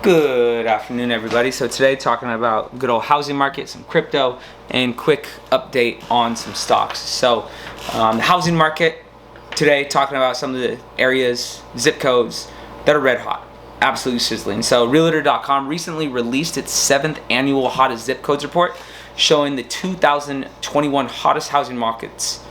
Good afternoon, everybody. So today talking about good old housing market, some crypto, and quick update on some stocks. So the housing market today, talking about some of the areas, zip codes that are red hot, absolutely sizzling. So Realtor.com recently released its 7th annual hottest zip codes report, showing the 2021 hottest housing markets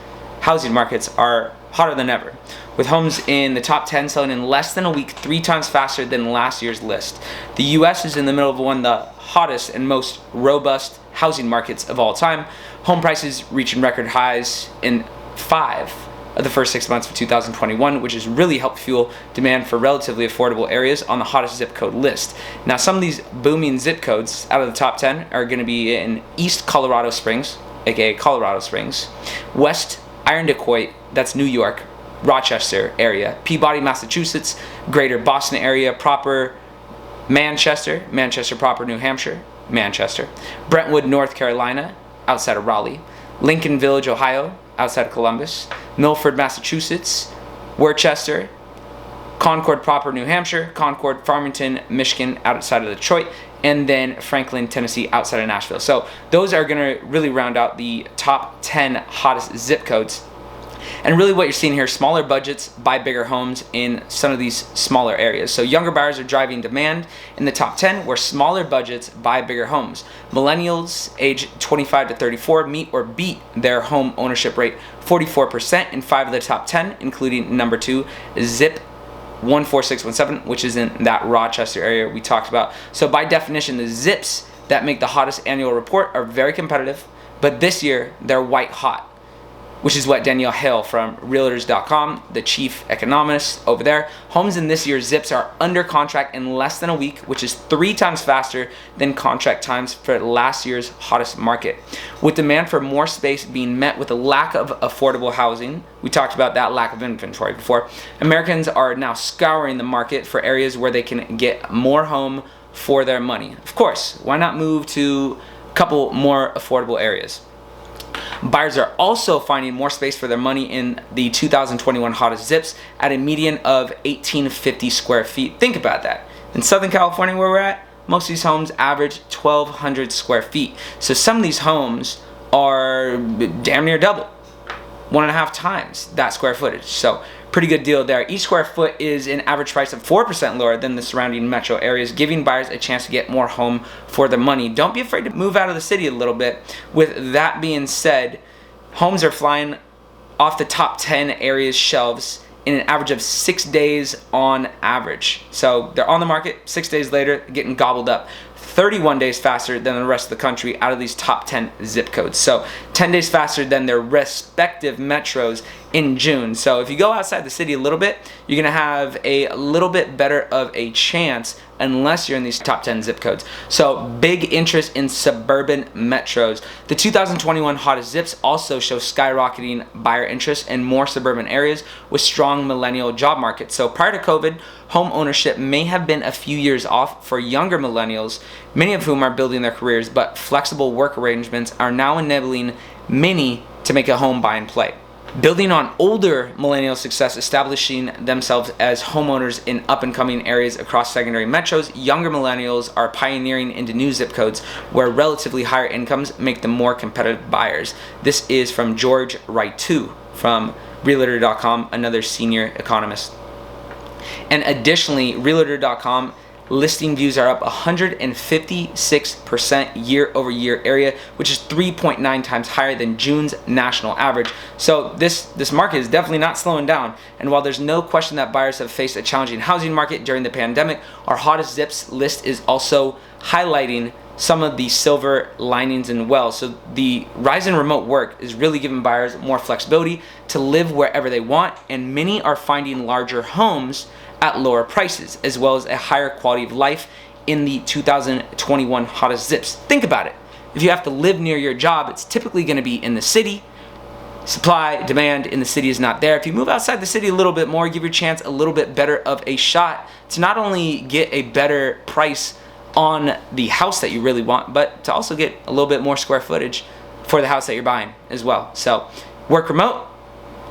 are hotter than ever, with homes in the top 10 selling in less than a week, 3 times faster than last year's list. The US is in the middle of one of the hottest and most robust housing markets of all time. Home prices reaching record highs in 5 of the first 6 months of 2021, which has really helped fuel demand for relatively affordable areas on the hottest zip code list. Now, some of these booming zip codes out of the top 10 are going to be in East Colorado Springs, aka Colorado Springs, West Irondequoit, that's New York, Rochester area, Peabody, Massachusetts, Greater Boston area proper, Manchester proper, New Hampshire, Manchester, Brentwood, North Carolina, outside of Raleigh, Lincoln Village, Ohio, outside of Columbus, Milford, Massachusetts, Worcester, Concord proper, New Hampshire, Concord, Farmington, Michigan, outside of Detroit, and then Franklin, Tennessee, outside of Nashville. So those are going to really round out the top 10 hottest zip codes. And really what you're seeing here, smaller budgets buy bigger homes in some of these smaller areas. So younger buyers are driving demand in the top 10, where smaller budgets buy bigger homes. Millennials age 25 to 34 meet or beat their home ownership rate 44% in 5 of the top 10, including number 2, Zip 14617, which is in that Rochester area we talked about. So by definition, the zips that make the hottest annual report are very competitive, but this year they're white hot, which is what Danielle Hale from Realtors.com, the chief economist over there. Homes in this year's zips are under contract in less than a week, which is 3 times faster than contract times for last year's hottest market. With demand for more space being met with a lack of affordable housing, we talked about that lack of inventory before, Americans are now scouring the market for areas where they can get more home for their money. Of course, why not move to a couple more affordable areas? Buyers are also finding more space for their money in the 2021 hottest zips at a median of 1,850 square feet. Think about that. In Southern California, where we're at, most of these homes average 1,200 square feet. So some of these homes are damn near double, 1.5 times that square footage. So pretty good deal there. Each square foot is an average price of 4% lower than the surrounding metro areas, giving buyers a chance to get more home for their money. Don't be afraid to move out of the city a little bit. With that being said, homes are flying off the top 10 areas shelves in an average of 6 days on average. So they're on the market, 6 days later, getting gobbled up. 31 days faster than the rest of the country out of these top 10 zip codes. So 10 days faster than their respective metros in June. So if you go outside the city a little bit, you're gonna have a little bit better of a chance unless you're in these top 10 zip codes. So big interest in suburban metros. The 2021 hottest zips also show skyrocketing buyer interest in more suburban areas with strong millennial job markets. So prior to COVID, home ownership may have been a few years off for younger millennials, many of whom are building their careers, but flexible work arrangements are now enabling many to make a home buy and play. Building on older millennial success, establishing themselves as homeowners in up-and-coming areas across secondary metros, younger millennials are pioneering into new zip codes where relatively higher incomes make them more competitive buyers. This is from George Wright-Tu from Realtor.com, another senior economist. And additionally, Realtor.com listing views are up 156% year over year area, which is 3.9 times higher than June's national average. So this market is definitely not slowing down. And while there's no question that buyers have faced a challenging housing market during the pandemic, our hottest zips list is also highlighting some of the silver linings as well. So the rise in remote work is really giving buyers more flexibility to live wherever they want, and many are finding larger homes at lower prices, as well as a higher quality of life in the 2021 hottest zips. Think about it. If you have to live near your job, it's typically going to be in the city. Supply, demand in the city is not there. If you move outside the city a little bit more, give your chance a little bit better of a shot to not only get a better price on the house that you really want, but to also get a little bit more square footage for the house that you're buying as well. So work remote,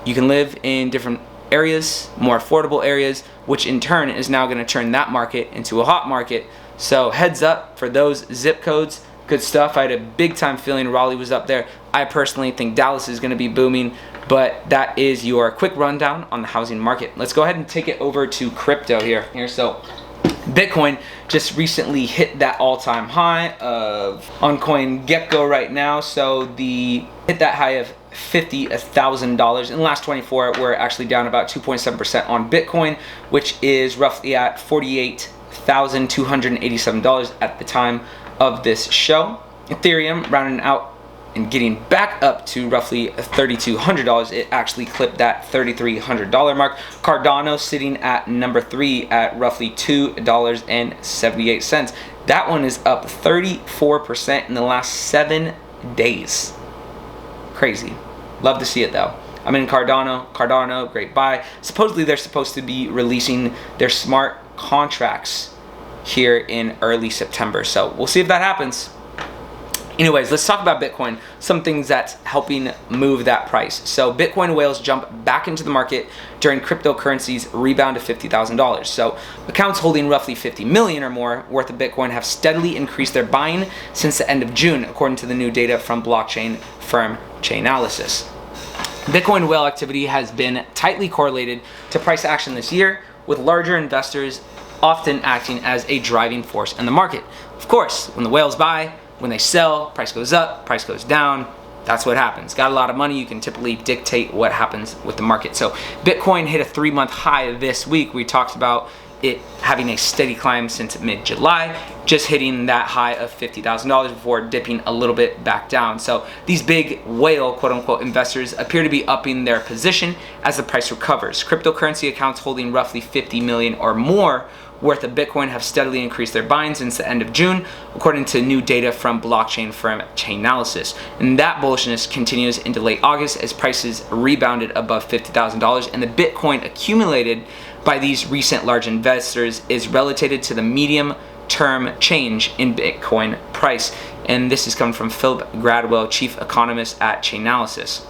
you can live in different areas, more affordable areas, which in turn is now going to turn that market into a hot market. So heads up for those zip codes. Good stuff. I had a big time feeling Raleigh was up there. I personally think Dallas is going to be booming, but that is your quick rundown on the housing market. Let's go ahead and take it over to crypto here. So Bitcoin just recently hit that all-time high of on CoinGecko right now. So hit that high of $50,000 in the last 24. We're actually down about 2.7% on Bitcoin, which is roughly at $48,287 at the time of this show. Ethereum rounding out and getting back up to roughly $3,200. It actually clipped that $3,300 mark. Cardano sitting at number 3 at roughly $2.78. That one is up 34% in the last 7 days. Crazy. Love to see it though. I'm in Cardano, great buy. Supposedly they're supposed to be releasing their smart contracts here in early September. So we'll see if that happens. Anyways, let's talk about Bitcoin, some things that's helping move that price. So Bitcoin whales jump back into the market during cryptocurrency's rebound to $50,000. So accounts holding roughly 50 million or more worth of Bitcoin have steadily increased their buying since the end of June, according to the new data from blockchain firm Chainalysis. Bitcoin whale activity has been tightly correlated to price action this year, with larger investors often acting as a driving force in the market. Of course, when the whales buy, when they sell, price goes up, price goes down. That's what happens. Got a lot of money, you can typically dictate what happens with the market. So Bitcoin hit a 3-month high this week. We talked about it having a steady climb since mid-July, just hitting that high of $50,000 before dipping a little bit back down. So these big whale, quote unquote, investors appear to be upping their position as the price recovers. Cryptocurrency accounts holding roughly 50 million or more worth of Bitcoin have steadily increased their buying since the end of June, according to new data from blockchain firm Chainalysis. And that bullishness continues into late August as prices rebounded above $50,000, and the Bitcoin accumulated by these recent large investors is related to the medium-term change in Bitcoin price. And this is coming from Philip Gradwell, chief economist at Chainalysis.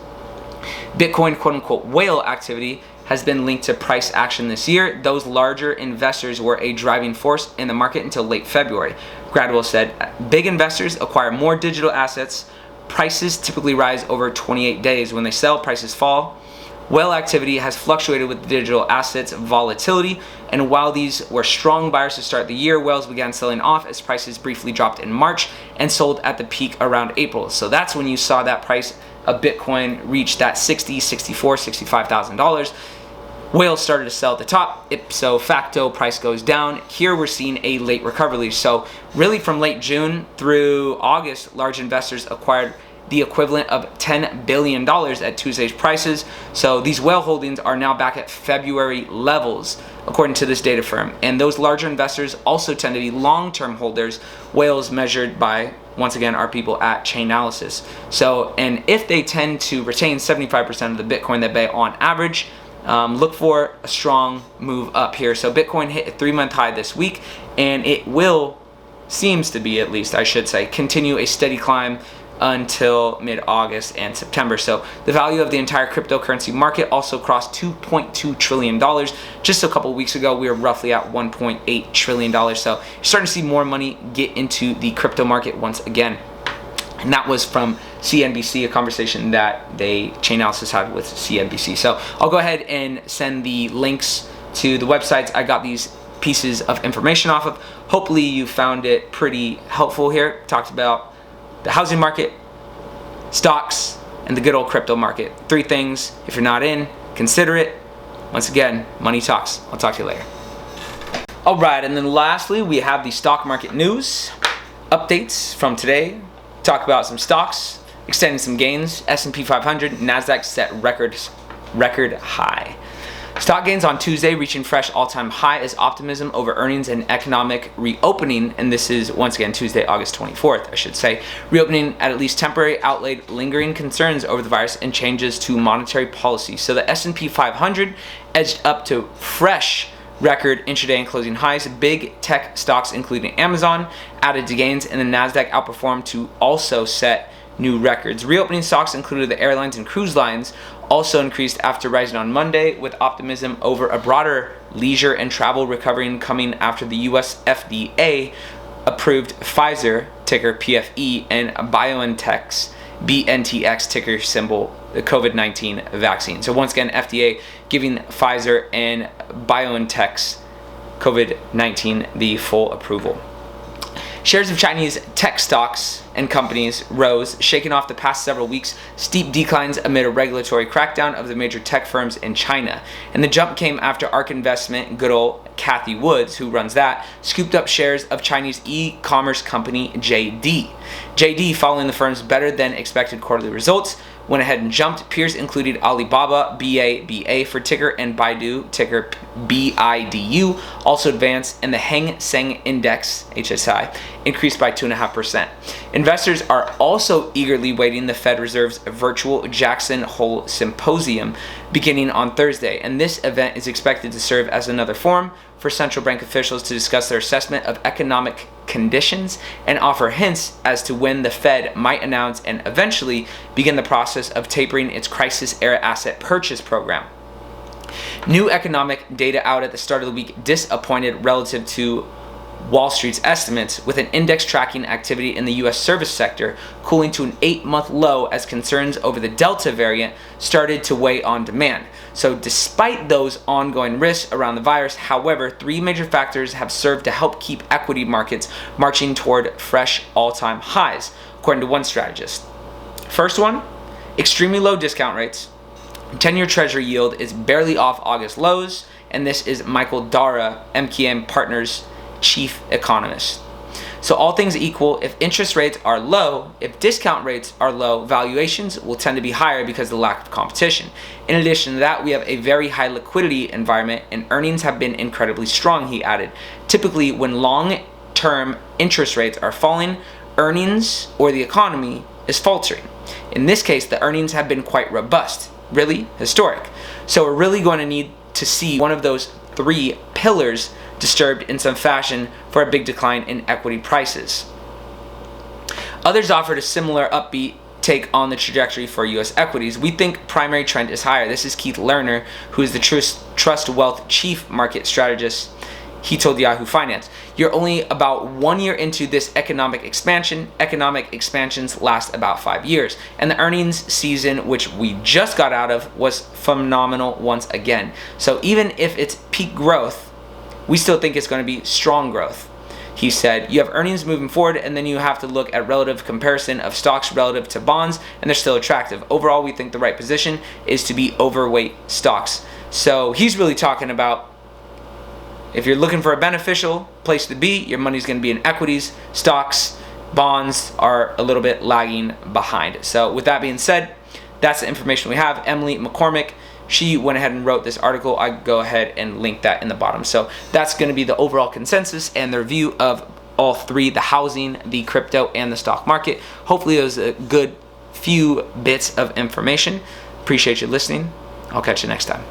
Bitcoin, quote-unquote, whale activity has been linked to price action this year. Those larger investors were a driving force in the market until late February. Gradwell said, big investors acquire more digital assets. Prices typically rise over 28 days. When they sell, prices fall. Whale activity has fluctuated with digital assets volatility, and while these were strong buyers to start the year, whales began selling off as prices briefly dropped in March and sold at the peak around April. So that's when you saw that price of Bitcoin reach that $60,000, $64,000, $65,000. Whales started to sell at the top, ipso facto price goes down. Here we're seeing a late recovery. So really from late June through August, large investors acquired the equivalent of $10 billion at Tuesday's prices. So these whale holdings are now back at February levels, according to this data firm. And those larger investors also tend to be long-term holders. Whales measured by, once again, our people at Chainalysis. So, and if they tend to retain 75% of the Bitcoin they buy on average, look for a strong move up here. So Bitcoin hit a 3-month high this week, and it will, seems to be at least, I should say, continue a steady climb until mid-August and September. So the value of the entire cryptocurrency market also crossed $2.2 trillion. Just a couple weeks ago, we were roughly at $1.8 trillion. So you're starting to see more money get into the crypto market once again. And that was from CNBC, a conversation that Chainalysis had with CNBC. So I'll go ahead and send the links to the websites I got these pieces of information off of. Hopefully you found it pretty helpful here. Talked about the housing market, stocks, and the good old crypto market. 3 things. If you're not in, consider it. Once again, money talks. I'll talk to you later. All right, and then lastly, we have the stock market news updates from today. Talk about some stocks extending some gains. S&P 500, Nasdaq set record high. Stock gains on Tuesday reaching fresh all-time high as optimism over earnings and economic reopening, and this is once again Tuesday, August 24th, I should say, reopening at least temporary outlaid lingering concerns over the virus and changes to monetary policy. So the S&P 500 edged up to fresh record intraday and closing highs. Big tech stocks, including Amazon, added to gains, and the Nasdaq outperformed to also set new records. Reopening stocks included the airlines and cruise lines also increased after rising on Monday, with optimism over a broader leisure and travel recovery coming after the US FDA approved Pfizer, ticker PFE, and BioNTech's BNTX, ticker symbol, the COVID-19 vaccine. So once again, FDA giving Pfizer and BioNTech's COVID-19 the full approval. Shares of Chinese tech stocks and companies rose, shaking off the past several weeks' steep declines amid a regulatory crackdown of the major tech firms in China. And the jump came after ARK Investment, good old Cathie Wood, who runs that, scooped up shares of Chinese e-commerce company JD. JD, following the firm's better than expected quarterly results, went ahead and jumped. Peers included Alibaba, BABA for ticker, and Baidu, ticker BIDU, also advanced, and the Hang Seng Index, HSI, increased by 2.5%. Investors are also eagerly waiting the Fed Reserve's virtual Jackson Hole Symposium beginning on Thursday, and this event is expected to serve as another forum for central bank officials to discuss their assessment of economic conditions and offer hints as to when the Fed might announce and eventually begin the process of tapering its crisis-era asset purchase program. New economic data out at the start of the week disappointed relative to Wall Street's estimates, with an index tracking activity in the U.S. service sector cooling to an 8-month low as concerns over the Delta variant started to weigh on demand. So despite those ongoing risks around the virus, however, 3 major factors have served to help keep equity markets marching toward fresh all-time highs, according to one strategist. First one, extremely low discount rates. 10-year treasury yield is barely off August lows, and this is Michael Dara, MKM Partners chief economist. So all things equal, if interest rates are low, if discount rates are low, valuations will tend to be higher because of the lack of competition. In addition to that, we have a very high liquidity environment and earnings have been incredibly strong, he added. Typically, when long-term interest rates are falling, earnings or the economy is faltering. In this case, the earnings have been quite robust, really historic. So we're really going to need to see one of those 3 pillars disturbed in some fashion for a big decline in equity prices. Others offered a similar upbeat take on the trajectory for U.S. equities. We think primary trend is higher. This is Keith Lerner, who is the Trust Wealth chief market strategist. He told Yahoo Finance, "You're only about 1 year into this economic expansion. Economic expansions last about 5 years. And the earnings season, which we just got out of, was phenomenal once again. So even if it's peak growth, we still think it's going to be strong growth." He said, "You have earnings moving forward, and then you have to look at relative comparison of stocks relative to bonds, and they're still attractive. Overall, we think the right position is to be overweight stocks." So he's really talking about, if you're looking for a beneficial place to be, your money's going to be in equities. Stocks, bonds are a little bit lagging behind. So with that being said, that's the information we have. Emily McCormick, she went ahead and wrote this article. I go ahead and link that in the bottom. So that's going to be the overall consensus and the review of all 3, the housing, the crypto, and the stock market. Hopefully it was a good few bits of information. Appreciate you listening. I'll catch you next time.